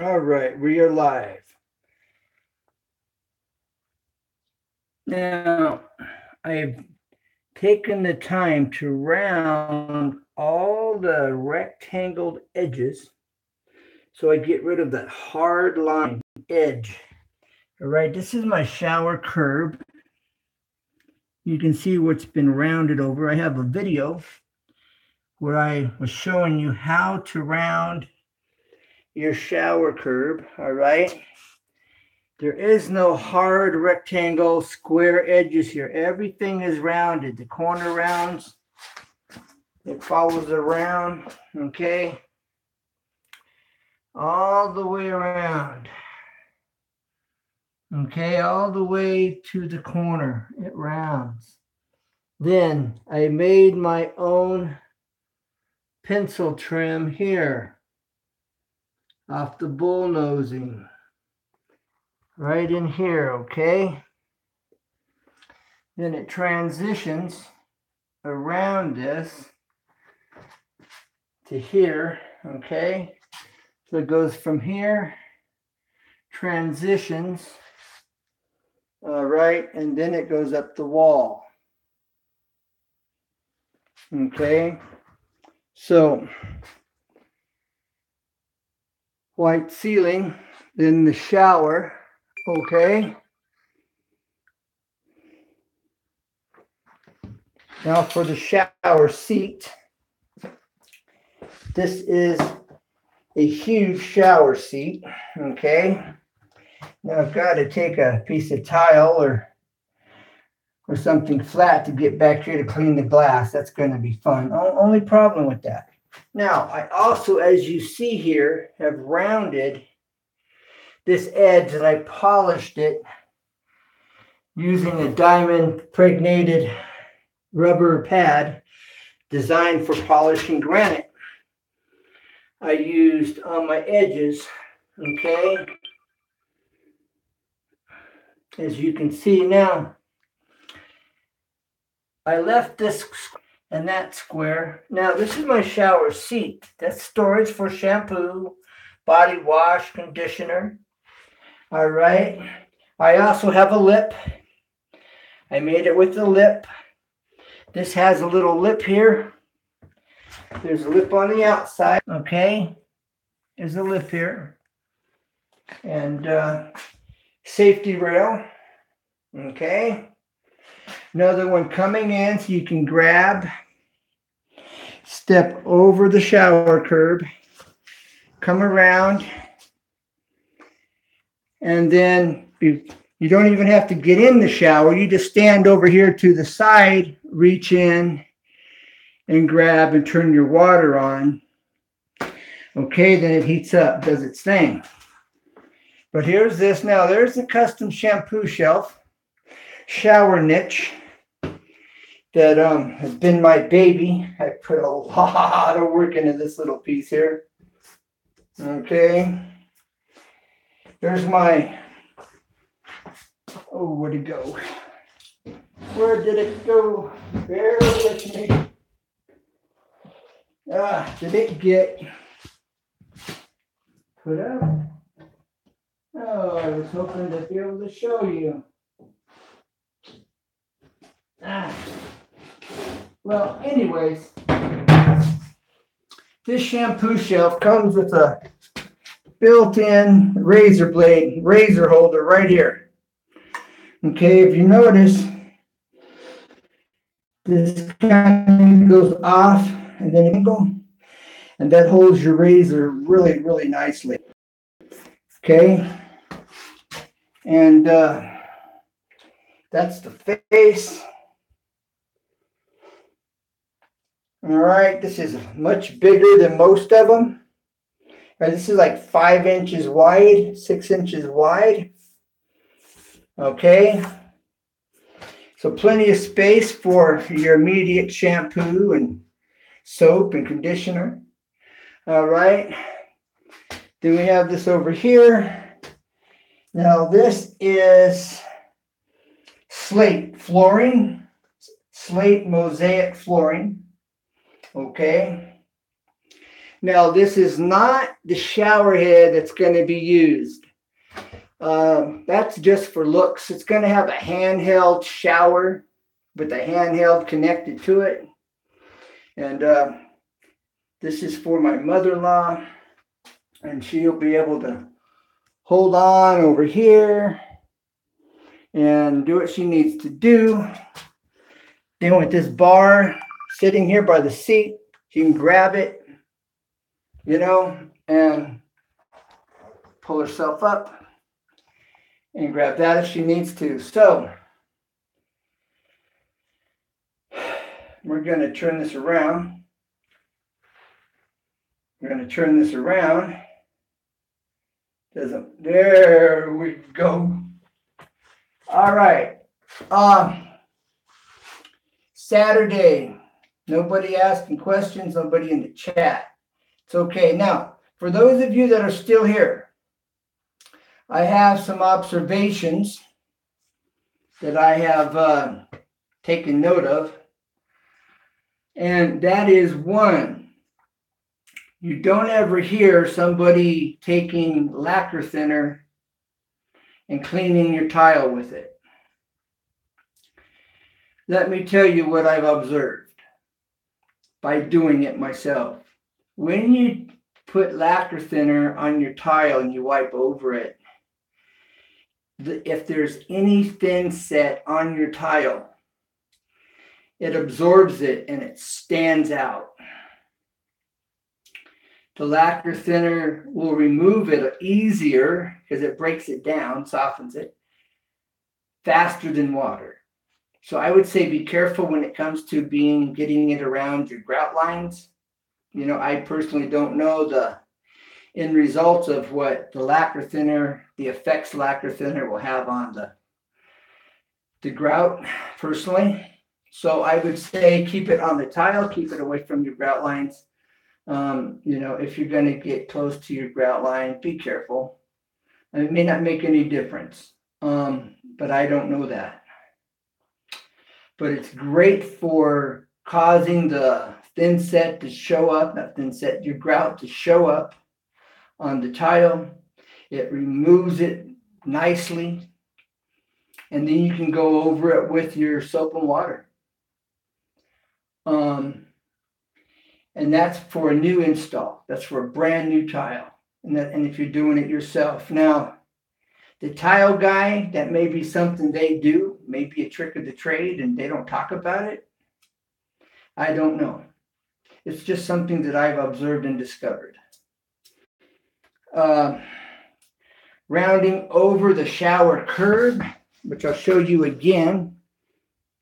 All right, we are live. Now, I've taken the time to round all the rectangled edges so I get rid of that hard line edge. All right, this is my shower curb. You can see what's been rounded over. I have a video where I was showing you how to round your shower curb. All right. There is no hard rectangle square edges here. Everything is rounded. The corner rounds, it follows around, okay? All the way around. Okay, all the way to the corner. It rounds. Then I made my own pencil trim here off the bull nosing. Right in here, okay? Then it transitions around this to here, okay? So it goes from here, transitions, all right, and then it goes up the wall, okay? So white ceiling, then the shower, okay? Now for the shower seat, this is a huge shower seat, okay? Now I've got to take a piece of tile or something flat to get back here to clean the glass. That's going to be fun. Only problem with that. Now, I also, as you see here, have rounded this edge and I polished it using a diamond pregnated rubber pad designed for polishing granite. I used on my edges, okay? As you can see now, I left this and that square. Now, this is my shower seat. That's storage for shampoo, body wash, conditioner. All right. I also have a lip. I made it with the lip. This has a little lip here. There's a lip on the outside. Okay. There's a lip here. And safety rail. Okay. Another one coming in so you can grab, step over the shower curb, come around, and then you don't even have to get in the shower. You just stand over here to the side, reach in, and grab and turn your water on. Okay, then it heats up, does its thing. But here's this. Now, there's the custom shampoo shelf, shower niche that has been my baby. I put a lot of work into this little piece here. Okay. There's my, oh, where'd it go? Where did it go? Bear with me. Did it get put up? Oh, I was hoping to be able to show you. Well, anyways, this shampoo shelf comes with a built-in razor blade, razor holder right here. Okay, if you notice, this kind of goes off and then it goes, and that holds your razor really, really nicely. Okay, and that's the face. All right, this is much bigger than most of them. Right, this is like 5 inches wide, 6 inches wide. Okay, so plenty of space for your immediate shampoo and soap and conditioner. All right, then we have this over here. Now this is slate flooring, slate mosaic flooring. Okay. Now, this is not the shower head that's going to be used. That's just for looks. It's going to have a handheld shower with a handheld connected to it. And this is for my mother-in-law. And she'll be able to hold on over here and do what she needs to do. Then with this bar sitting here by the seat, she can grab it, you know, and pull herself up and grab that if she needs to. So we're going to turn this around. We're going to turn this around. There we go. All right. Saturday. Nobody asking questions, nobody in the chat. It's okay. Now, for those of you that are still here, I have some observations that I have taken note of. And that is one, you don't ever hear somebody taking lacquer thinner and cleaning your tile with it. Let me tell you what I've observed by doing it myself. When you put lacquer thinner on your tile and you wipe over it, if there's any thin set on your tile, it absorbs it and it stands out. The lacquer thinner will remove it easier because it breaks it down, softens it, faster than water. So I would say be careful when it comes to getting it around your grout lines. You know, I personally don't know the end results of what the lacquer thinner, the effects lacquer thinner will have on the grout personally. So I would say keep it on the tile, keep it away from your grout lines. You know, if you're going to get close to your grout line, be careful. It may not make any difference, but I don't know that. But it's great for causing the thin set to show up, not thin set, your grout to show up on the tile. It removes it nicely. And then you can go over it with your soap and water. And that's for a new install. That's for a brand new tile. And if you're doing it yourself. Now, the tile guy, that may be something they do, maybe a trick of the trade, and they don't talk about it. I don't know. It's just something that I've observed and discovered. Rounding over the shower curb, which I'll show you again.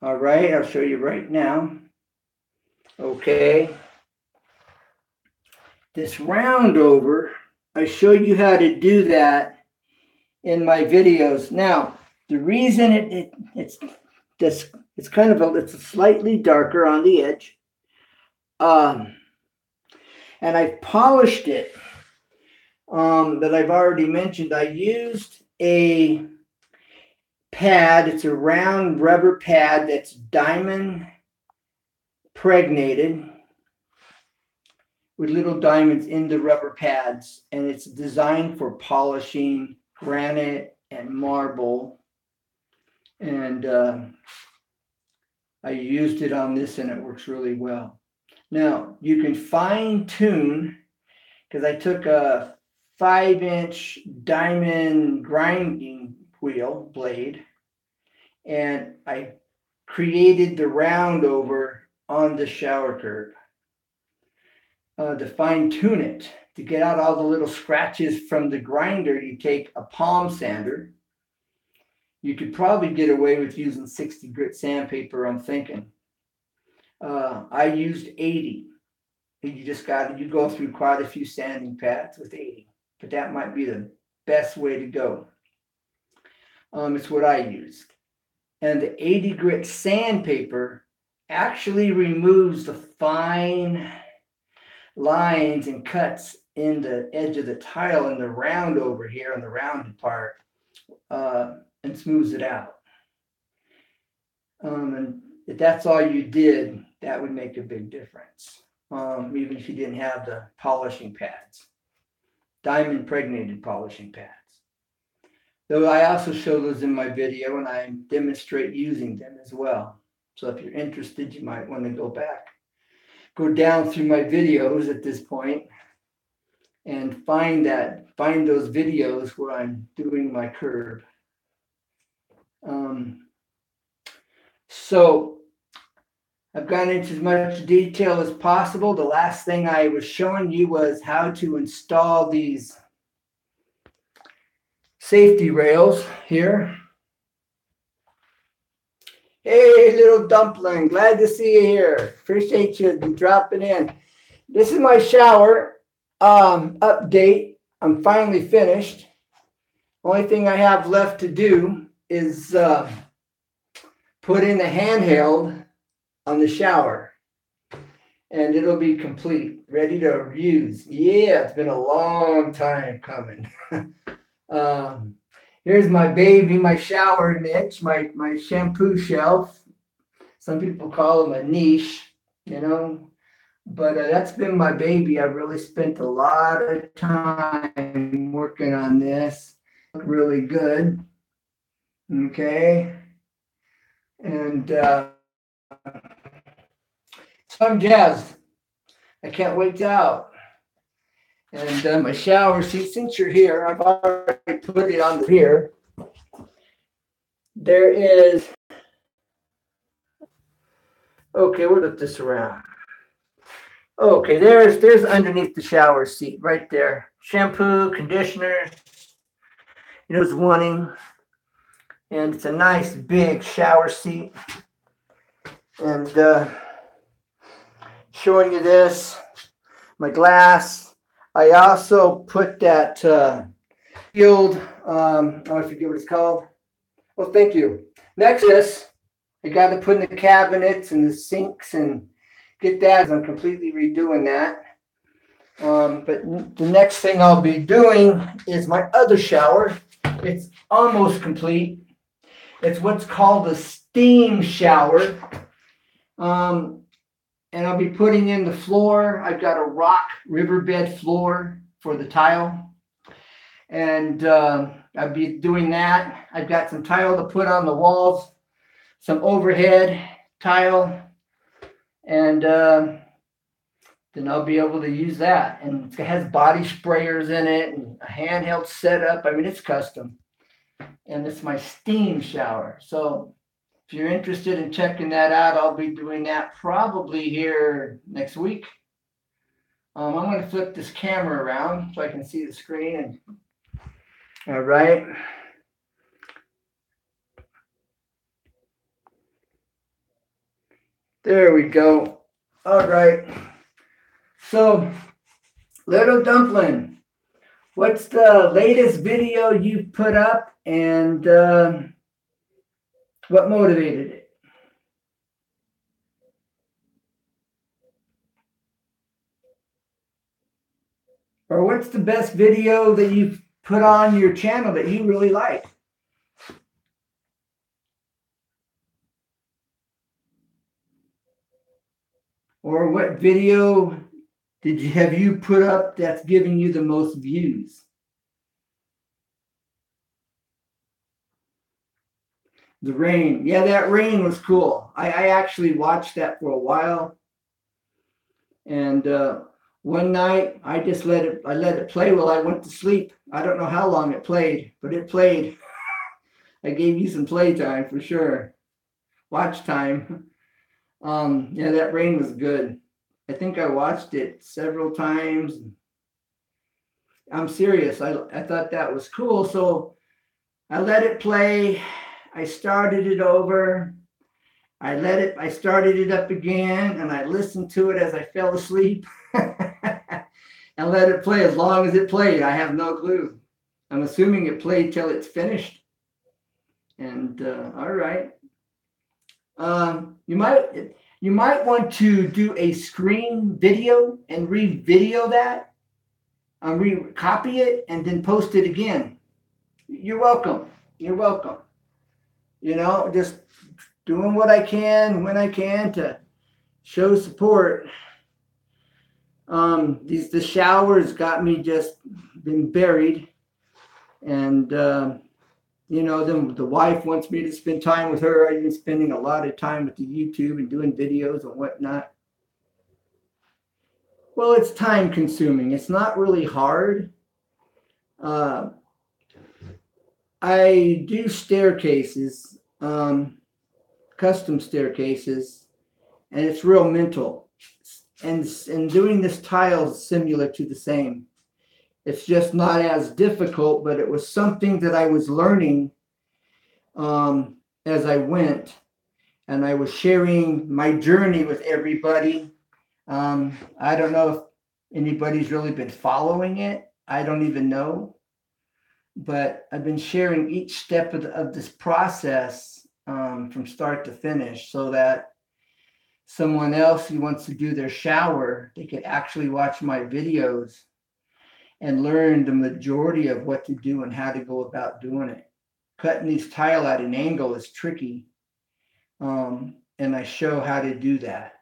All right, I'll show you right now. Okay. This round over, I showed you how to do that in my videos. Now, the reason it's slightly darker on the edge, and I polished it. That I've already mentioned. I used a pad. It's a round rubber pad that's diamond pregnated with little diamonds in the rubber pads, and it's designed for polishing granite and marble. And I used it on this and it works really well. Now you can fine tune, because I took a 5-inch diamond grinding wheel blade and I created the round over on the shower curb to fine tune it. To get out all the little scratches from the grinder, you take a palm sander. You could probably get away with using 60 grit sandpaper, I'm thinking. I used 80. You go through quite a few sanding pads with 80, but that might be the best way to go. It's what I used. And the 80 grit sandpaper actually removes the fine lines and cuts in the edge of the tile and the round over here on the rounded part, and smooths it out. And if that's all you did, that would make a big difference. even if you didn't have the polishing pads, diamond impregnated polishing pads. Though I also show those in my video and I demonstrate using them as well. So if you're interested, you might want to go down through my videos at this point and find those videos where I'm doing my curb. So I've gone into as much detail as possible. The last thing I was showing you was how to install these safety rails here. Hey, little dumpling, glad to see you here. Appreciate you dropping in. This is my shower update. I'm finally finished. Only thing I have left to do is put in a handheld on the shower, and it'll be complete, ready to use. Yeah, it's been a long time coming. Here's my baby, my shower niche, my shampoo shelf. Some people call them a niche, you know, but that's been my baby. I've really spent a lot of time working on this. Really good. Okay. And so I'm jazzed. I can't wait out. And my shower seat, since you're here, I've already put it on here. There is, okay, we'll put this around. Okay, there's underneath the shower seat right there. Shampoo, conditioner, it's wanting. And it's a nice big shower seat. And showing you this, my glass. I also put that field, I forget what it's called. Well, thank you. Nexus, I got to put in the cabinets and the sinks and get that. I'm completely redoing that. But the next thing I'll be doing is my other shower. It's almost complete. It's what's called a steam shower. And I'll be putting in the floor. I've got a rock riverbed floor for the tile. And I'll be doing that. I've got some tile to put on the walls, some overhead tile, and then I'll be able to use that. And it has body sprayers in it and a handheld setup. I mean, it's custom. And it's my steam shower. So if you're interested in checking that out, I'll be doing that probably here next week. I'm going to flip this camera around so I can see the screen. All right. There we go. All right. So, little dumpling, what's the latest video you put up, and what motivated it? Or what's the best video that you've put on your channel that you really like? Or what video have you put up that's giving you the most views? The rain. Yeah, that rain was cool. I actually watched that for a while. And one night I just let it play while I went to sleep. I don't know how long it played, but it played. I gave you some play time for sure. Watch time. Yeah, that rain was good. I think I watched it several times. I'm serious. I thought that was cool. So I let it play. I started it over. I started it up again, and I listened to it as I fell asleep and let it play as long as it played. I have no clue. I'm assuming it played till it's finished. And all right. You might want to do a screen video and re-video that, copy it, and then post it again. You're welcome. You're welcome. Just doing what I can when I can to show support. The showers got me just been buried, and then the wife wants me to spend time with her. I've been spending a lot of time with the YouTube and doing videos and whatnot. Well, it's time consuming. It's not really hard. Uh, I do staircases, custom staircases, and it's real mental. And doing this tile is similar to the same. It's just not as difficult, but it was something that I was learning as I went, and I was sharing my journey with everybody. I don't know if anybody's really been following it. I don't even know, but I've been sharing each step of this process from start to finish, so that someone else who wants to do their shower, they could actually watch my videos and learn the majority of what to do and how to go about doing it. Cutting these tile at an angle is tricky, and I show how to do that.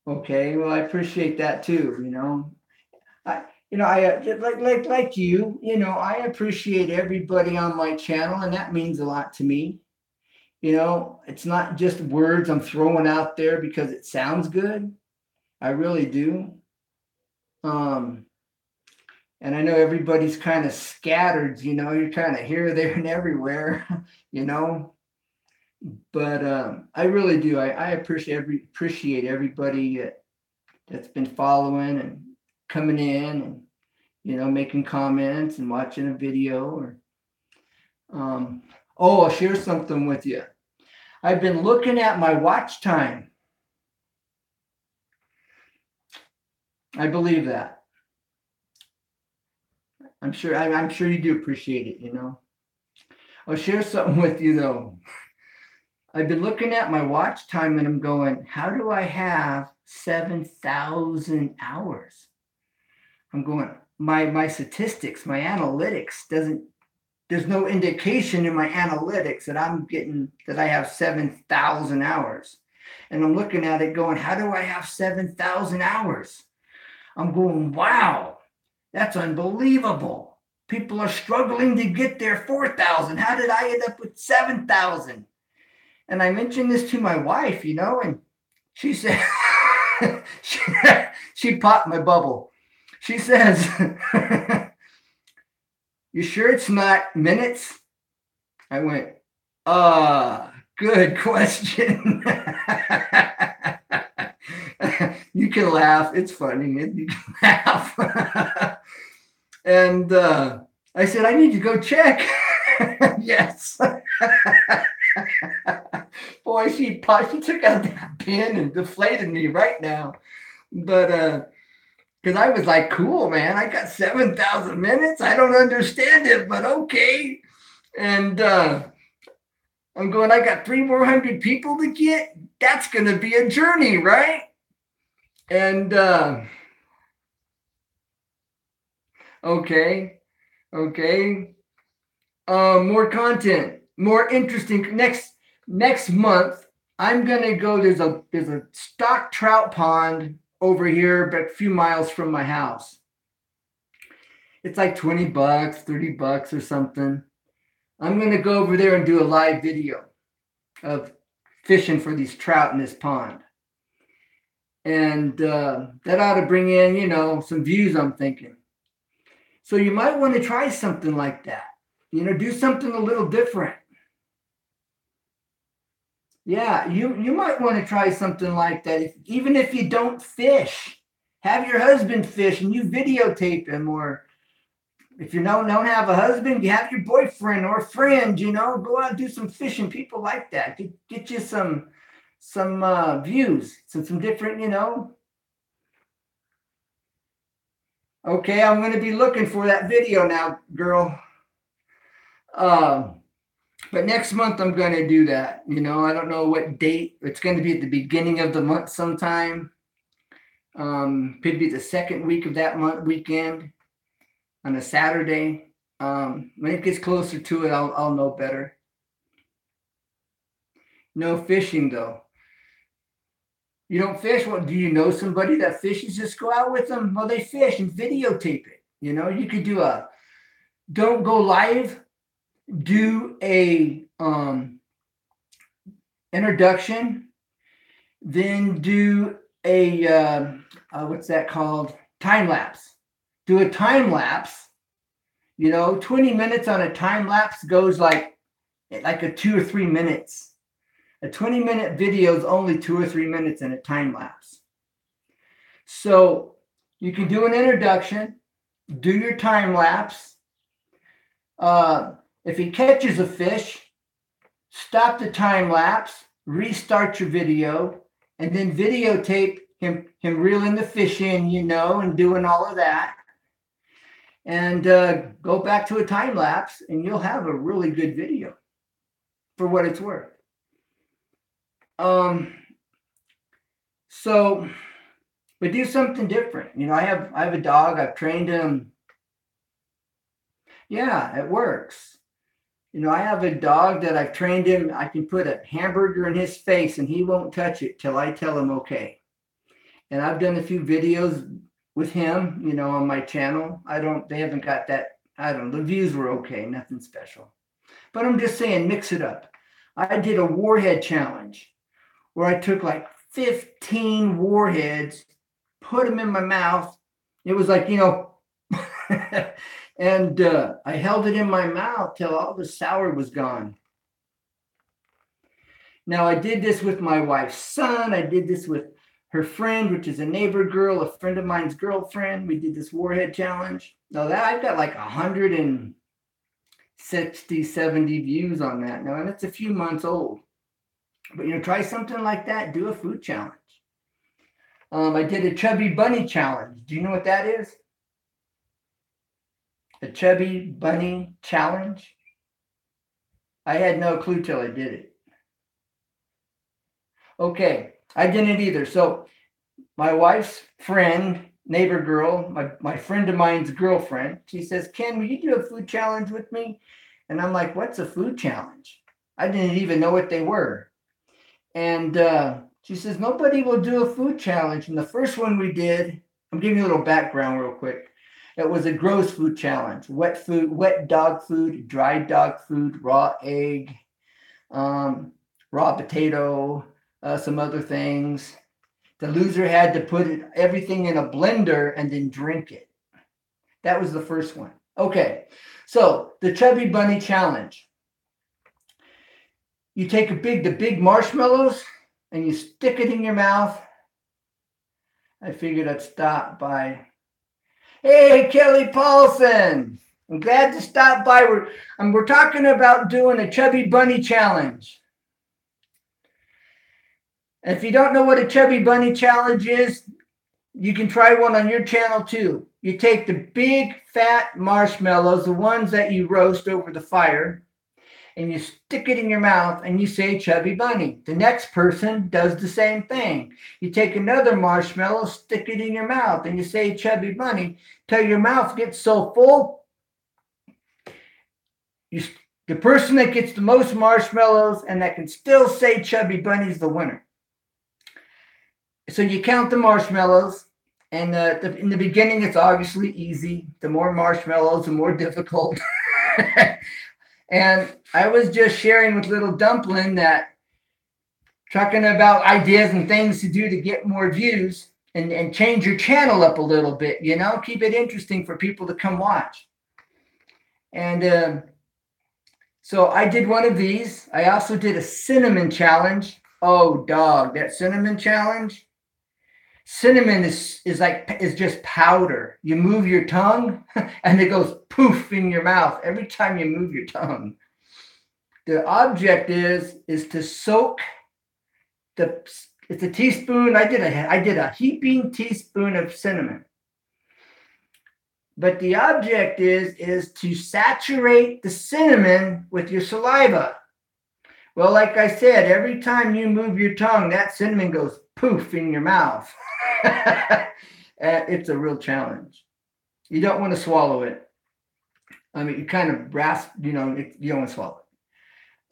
Okay, well, I appreciate that too. I like you. I appreciate everybody on my channel, and that means a lot to me. It's not just words I'm throwing out there because it sounds good. I really do. And I know everybody's kind of scattered, you're kind of here, there, and everywhere, but I really do. I appreciate everybody that's been following and coming in and, making comments and watching a video. Or I'll share something with you. I've been looking at my watch time. I believe that. I'm sure you do appreciate it, I'll share something with you though. I've been looking at my watch time and I'm going, how do I have 7,000 hours? I'm going, my statistics, my analytics there's no indication in my analytics that I have 7,000 hours. And I'm looking at it going, how do I have 7,000 hours? I'm going, wow, that's unbelievable. People are struggling to get their 4,000. How did I end up with 7,000? And I mentioned this to my wife, and she said, she popped my bubble. She says, you sure it's not minutes? I went, good question. You can laugh. It's funny. You can laugh. And I said, I need to go check. Yes. Boy, she took out that pin and deflated me right now. But because I was like, cool, man, I got 7,000 minutes. I don't understand it, but okay. And I'm going, I got 300 people to get. That's going to be a journey, right? And okay. More content, more interesting. Next month, I'm gonna go. There's a stock trout pond over here, but a few miles from my house. It's like $20, $30 or something. I'm gonna go over there and do a live video of fishing for these trout in this pond. And that ought to bring in, some views, I'm thinking. So you might want to try something like that. Do something a little different. Yeah, you might want to try something like that. Even if you don't fish, have your husband fish and you videotape him. Or if you don't have a husband, you have your boyfriend or friend, go out and do some fishing. People like that. Get you some views, some different, Okay, I'm going to be looking for that video now, girl. But next month I'm going to do that. I don't know what date. It's going to be at the beginning of the month sometime. Could be the second week of that month weekend on a Saturday. When it gets closer to it, I'll know better. No fishing though. You don't fish? Well, do you know somebody that fishes? Just go out with them. Well, they fish and videotape it. You could do don't go live, do a introduction, then do a what's that called? Time lapse. Do a time lapse. 20 minutes on a time lapse goes like a 2 or 3 minutes. A 20-minute video is only 2 or 3 minutes in a time lapse. So you can do an introduction, do your time lapse. If he catches a fish, stop the time lapse, restart your video, and then videotape him reeling the fish in, and doing all of that. And go back to a time lapse, and you'll have a really good video for what it's worth. But do something different. I have a dog. I've trained him. Yeah, it works. I have a dog that I've trained him. I can put a hamburger in his face and he won't touch it till I tell him okay. And I've done a few videos with him, on my channel. They haven't got that. The views were okay, nothing special. But I'm just saying, mix it up. I did a warhead challenge where I took like 15 warheads, put them in my mouth. It was like, and I held it in my mouth till all the sour was gone. Now, I did this with my wife's son. I did this with her friend, which is a neighbor girl, a friend of mine's girlfriend. We did this warhead challenge. Now, that I've got like 160, 70 views on that now, and it's a few months old. But, try something like that. Do a food challenge. I did a chubby bunny challenge. Do you know what that is? A chubby bunny challenge? I had no clue till I did it. Okay, I didn't either. So my wife's friend, neighbor girl, my friend of mine's girlfriend, she says, Ken, will you do a food challenge with me? And I'm like, what's a food challenge? I didn't even know what they were. And she says, nobody will do a food challenge. And the first one we did, I'm giving you a little background real quick. It was a gross food challenge. Wet dog food, dried dog food, raw egg, raw potato, some other things. The loser had to put everything in a blender and then drink it. That was the first one. Okay, so the Chubby Bunny Challenge. You take the big marshmallows and you stick it in your mouth. I figured I'd stop by. Hey, Kelly Paulson. I'm glad to stop by. We're talking about doing a Chubby Bunny Challenge. And if you don't know what a Chubby Bunny Challenge is, you can try one on your channel too. You take the big fat marshmallows, the ones that you roast over the fire, and you stick it in your mouth and you say Chubby Bunny. The next person does the same thing. You take another marshmallow, stick it in your mouth, and you say Chubby Bunny till your mouth gets so full. The person that gets the most marshmallows and that can still say Chubby Bunny is the winner. So you count the marshmallows, and in the beginning, it's obviously easy. The more marshmallows, the more difficult. And I was just sharing with Little Dumpling that talking about ideas and things to do to get more views and change your channel up a little bit, keep it interesting for people to come watch. And so I did one of these. I also did a cinnamon challenge. Oh, dog, that cinnamon challenge. Cinnamon is just powder. You move your tongue and it goes poof in your mouth every time you move your tongue. The object is to soak it's a teaspoon. I did a heaping teaspoon of cinnamon. But the object is to saturate the cinnamon with your saliva. Well, like I said, every time you move your tongue, that cinnamon goes poof in your mouth. It's a real challenge. You don't want to swallow it. I mean, you kind of rasp, you don't want to swallow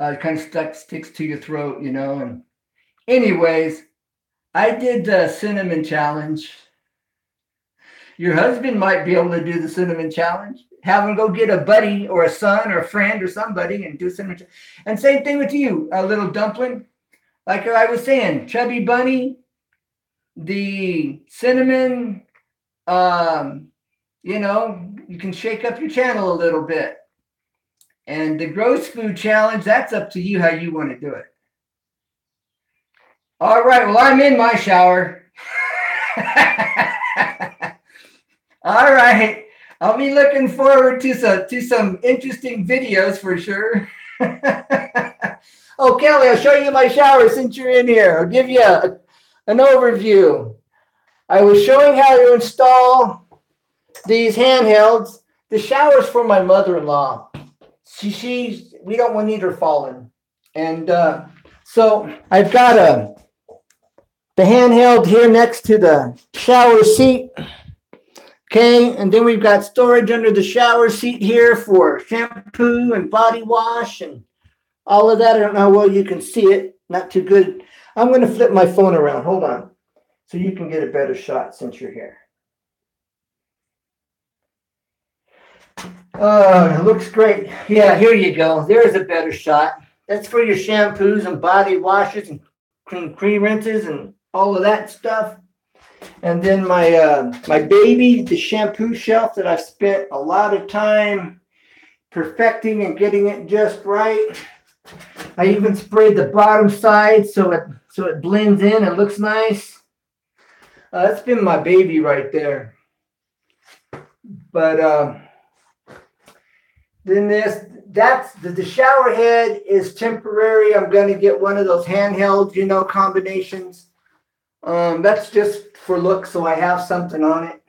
it. It kind of sticks to your throat, And anyways, I did the cinnamon challenge. Your husband might be able to do the cinnamon challenge. Have him go get a buddy or a son or a friend or somebody and do cinnamon. And same thing with you, a little dumpling. Like I was saying, Chubby Bunny, the cinnamon, you can shake up your channel a little bit. And the gross food challenge, that's up to you how you want to do it. All right, well, I'm in my shower. All right. I'll be looking forward to some interesting videos for sure. Oh, Kelly, I'll show you my shower since you're in here. I'll give you an overview. I was showing how to install these handhelds. The shower's for my mother-in-law. We don't need her falling. And so I've got the handheld here next to the shower seat. Okay, and then we've got storage under the shower seat here for shampoo and body wash and all of that. I don't know how well you can see it. Not too good. I'm going to flip my phone around. Hold on. So you can get a better shot since you're here. Oh, it looks great. Yeah, here you go. There's a better shot. That's for your shampoos and body washes and cream rinses and all of that stuff. And then my baby, the shampoo shelf that I've spent a lot of time perfecting and getting it just right. I even sprayed the bottom side so it blends in and looks nice. That's been my baby right there. But then the shower head is temporary. I'm going to get one of those handheld, combinations. That's just for look, so I have something on it.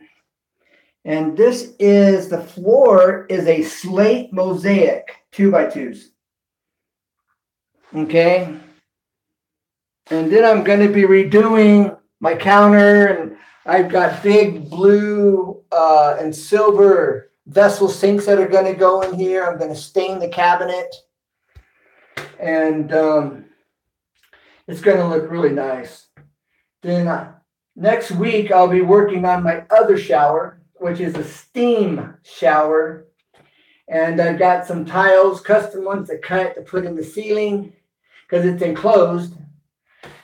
And the floor is a slate mosaic 2x2s. Okay. And then I'm going to be redoing my counter, and I've got big blue and silver vessel sinks that are going to go in here. I'm going to stain the cabinet, and it's going to look really nice. Then next week, I'll be working on my other shower, which is a steam shower. And I've got some tiles, custom ones to cut to put in the ceiling because it's enclosed.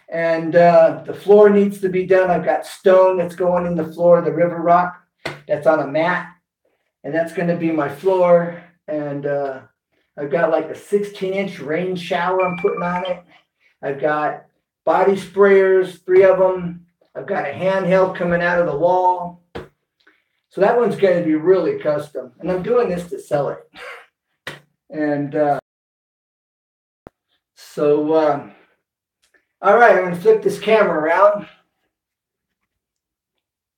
And the floor needs to be done. I've got stone that's going in the floor, the river rock that's on a mat. And that's going to be my floor. And I've got like a 16-inch rain shower I'm putting on it. I've got body sprayers, 3 of them. I've got a handheld coming out of the wall. So that one's going to be really custom. And I'm doing this to sell it. And all right, I'm going to flip this camera around.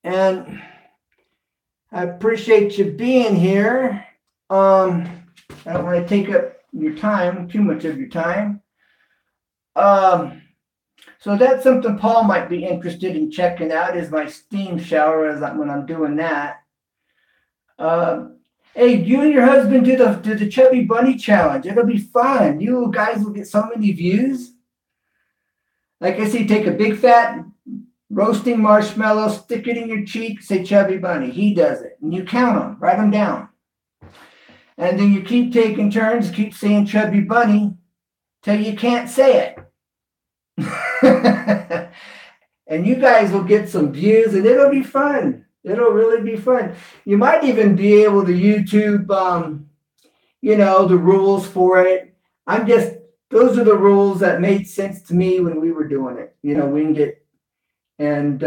And I appreciate you being here. I don't want to take up your time, too much of your time. So that's something Paul might be interested in checking out, is my steam shower when I'm doing that. Hey, you and your husband do the Chubby Bunny challenge. It'll be fun. You guys will get so many views. Like I say, take a big fat roasting marshmallow, stick it in your cheek, say Chubby Bunny. He does it. And you count them, write them down. And then you keep taking turns, keep saying Chubby Bunny till you can't say it. And you guys will get some views, and it'll be fun. It'll really be fun. You might even be able to YouTube, the rules for it. Those are the rules that made sense to me when we were doing it. Winged it. And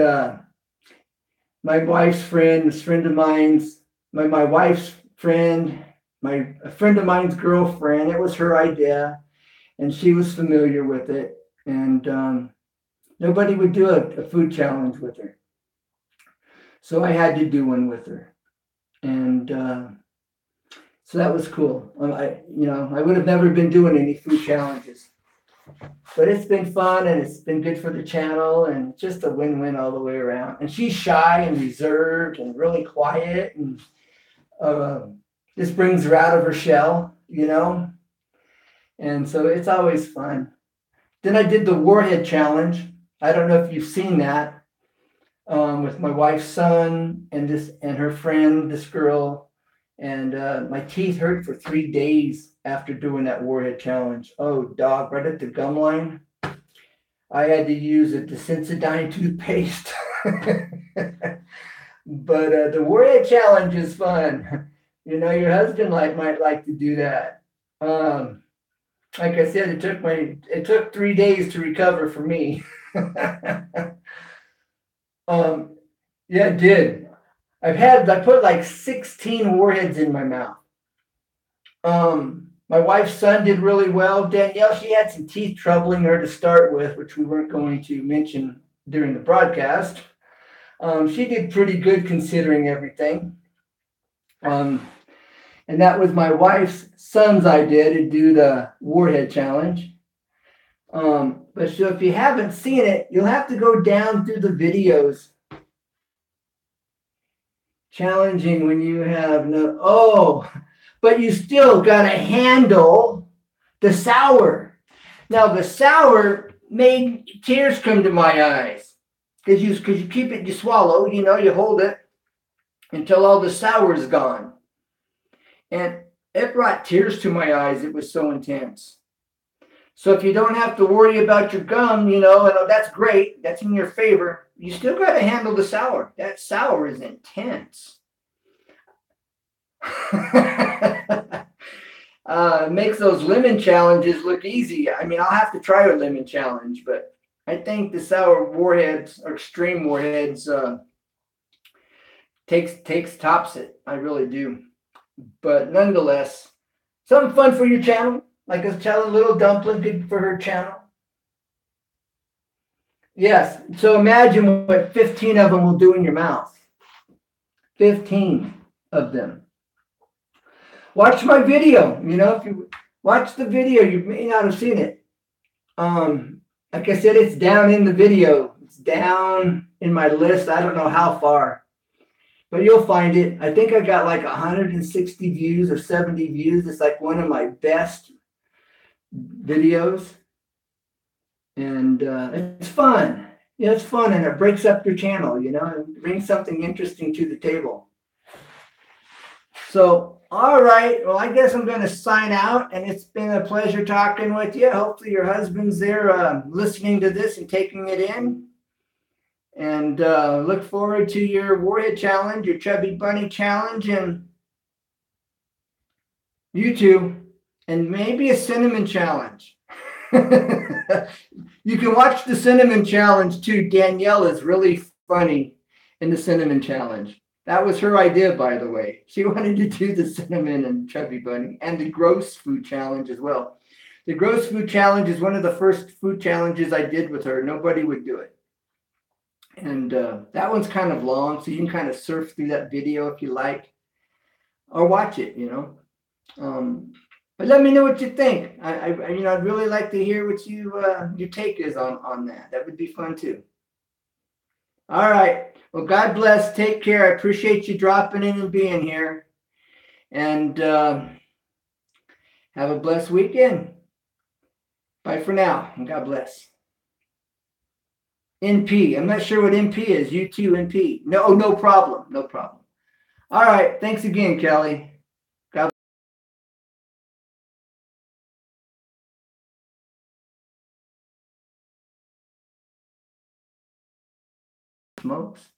my wife's friend, a friend of mine's, my wife's friend, a friend of mine's girlfriend, it was her idea, and she was familiar with it. And nobody would do a food challenge with her. So I had to do one with her. And so that was cool. I would have never been doing any food challenges. But it's been fun, and it's been good for the channel, and just a win-win all the way around. And she's shy and reserved and really quiet, and this brings her out of her shell, And so it's always fun. Then I did the Warhead Challenge. I don't know if you've seen that with my wife's son and her friend, this girl. And my teeth hurt for 3 days after doing that Warhead challenge. Oh, dog, right at the gum line. I had to use a Sensodyne toothpaste. But the Warhead challenge is fun. You know, your husband might like to do that. Like I said, it took 3 days to recover for me. Yeah, it did. I put like 16 warheads in my mouth. My wife's son did really well. Danielle, she had some teeth troubling her to start with, which we weren't going to mention during the broadcast. She did pretty good considering everything. And that was my wife's son's idea to do the Warhead Challenge. But so if you haven't seen it, you'll have to go down through the videos. Challenging when you have but you still got to handle the sour. Now the sour made tears come to my eyes because you keep it, you swallow, you hold it until all the sour is gone. And it brought tears to my eyes. It was so intense. So if you don't have to worry about your gum, and that's great. That's in your favor. You still got to handle the sour. That sour is intense. Makes those lemon challenges look easy. I mean, I'll have to try a lemon challenge, but I think the sour warheads or extreme warheads tops it. I really do. But nonetheless, something fun for your channel, like a little dumpling good for her channel. Yes. So imagine what 15 of them will do in your mouth. 15 of them. Watch my video. If you watch the video, you may not have seen it. Like I said, it's down in the video. It's down in my list. I don't know how far, but you'll find it. I think I got like 160 views or 70 views. It's like one of my best videos. And it's fun. It's fun, and it breaks up your channel, and brings something interesting to the table. So, all right. Well, I guess I'm going to sign out, and it's been a pleasure talking with you. Hopefully your husband's there listening to this and taking it in. And look forward to your Warhead Challenge, your Chubby Bunny Challenge, and you two, and maybe a Cinnamon Challenge. You can watch the Cinnamon Challenge too. Danielle is really funny in the Cinnamon Challenge. That was her idea, by the way. She wanted to do the Cinnamon and Chubby Bunny and the Gross Food Challenge as well. The Gross Food Challenge is one of the first food challenges I did with her. Nobody would do it. And that one's kind of long, so you can kind of surf through that video if you like, or watch it, But let me know what you think. I'd really like to hear what your take is on that. That would be fun too. All right. Well, God bless. Take care. I appreciate you dropping in and being here. And have a blessed weekend. Bye for now. And God bless. NP. I'm not sure what NP is. You too, NP. No problem. No problem. All right. Thanks again, Kelly. God smokes.